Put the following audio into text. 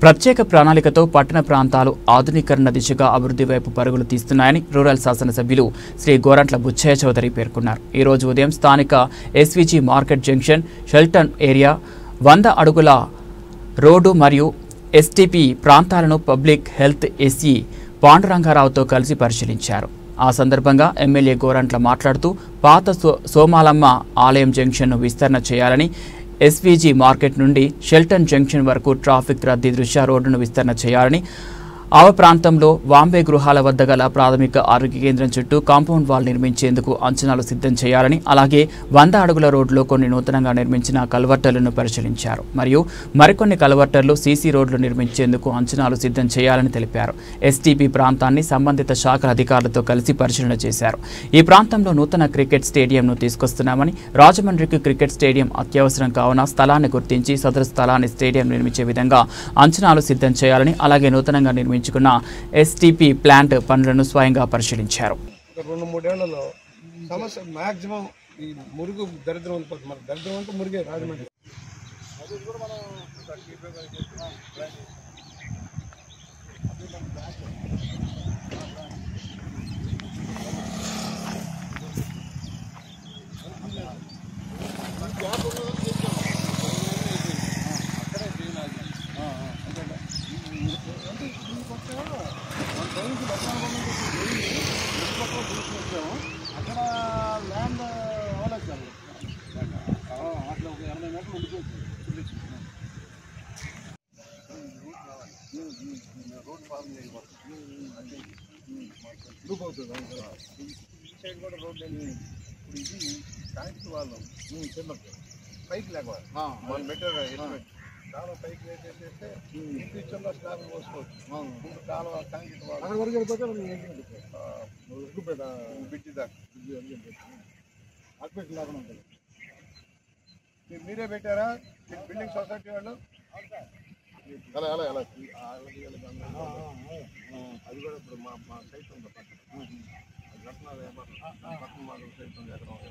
ప్రత్యేక ప్రణాళికతో పట్టణ ప్రాంతాలు ఆధునీకరణ దిశగా అభివృద్ధి వైపు పరుగులు తీస్తున్నాయని రూరల్ శాసనసభ్యులు శ్రీ గోరంట్ల బుచ్చయ్య చౌదరి పేర్కొన్నారు. ఈ రోజు ఉదయం స్థానిక SVG market junction, Sheldon area, 100 అడుగుల రోడ్డు మరియు ఎస్టీపీ ప్రాంతాలను పబ్లిక్ హెల్త్ ఎస్ఈ పాండురంగారావుతో కలిసి పరిశీలించారు. ఆ సందర్భంగా ఎమ్మెల్యే గోరంట్ల మాట్లాడుతూ పాత సోమాలమ్మ ఆలయం జంక్షన్ను విస్తరణ చేయాలని, ఎస్వీజీ మార్కెట్ నుండి షెల్టన్ జంక్షన్ వరకు ట్రాఫిక్ రద్దీ దృష్ట్యా రోడ్డును విస్తరణ చేయాలని, ఆవ ప్రాంతంలో వాంబే గృహాల వద్ద గల ప్రాథమిక ఆరోగ్య కేంద్రం చుట్టూ కాంపౌండ్ వాల్ నిర్మించేందుకు అంచనాలు సిద్ధం చేయాలని, అలాగే 100 అడుగుల రోడ్లో కొన్ని నూతనంగా నిర్మించిన కల్వర్టర్లను పరిశీలించారు. మరియు మరికొన్ని కల్వర్టర్లు, సీసీ రోడ్లు నిర్మించేందుకు అంచనాలు సిద్ధం చేయాలని తెలిపారు. ఎస్టీపీ ప్రాంతాన్ని సంబంధిత శాఖల అధికారులతో కలిసి పరిశీలన చేశారు. ఈ ప్రాంతంలో నూతన క్రికెట్ స్టేడియంను తీసుకొస్తున్నామని, రాజమండ్రికి క్రికెట్ స్టేడియం అత్యవసరం కావున స్థలాన్ని గుర్తించి సదరు స్థలాన్ని స్టేడియం నిర్మించే విధంగా అంచనాలు సిద్ధం చేయాలని, అలాగే నూతనంగా నిర్మించుకున్న ఎస్టీపీ ప్లాంట్ పనులను స్వయంగా పరిశీలించారు. 2-3 ఏళ్లలో సమస్య మాక్సిమం ఈ మురుగు దరిద్రం ఉండిపోతుంది. మన దరిద్రం అంతా మురిగే రాజమండ్రి. అక్కడ ల్యాండ్ అవ్వలేదు సార్. అట్లా ఒక 80 మీటర్లు ఉండిపోతుంది. రోడ్ ఫార్మ్ లూప్ అవుతుంది. ఈ సైడ్ కూడా రోడ్ ఇప్పుడు ఇది ట్యాంక్ వాళ్ళు పైకి లేకపోతే వాళ్ళు బెటర్ ఎస్టిమేట్ కాలువ పైకి వేసేస్తే ఈ ఫ్యూచర్లో స్లాబ్ పోసుకోవచ్చు. ముందు కాలువ ట్యాంక్ అక్కడ వరకు వెళ్ళిపోతే బిడ్డి దాకా అడ్మిట్ లేకుండా ఉంటుంది. మీరే పెట్టారా బిల్డింగ్ సొసైటీ వాళ్ళు? అలా అలా అలా అది కూడా ఇప్పుడు మా సైట్ ఉంది పక్కన. అది రత్నాలు పక్కన మా సైట్ ఉంది.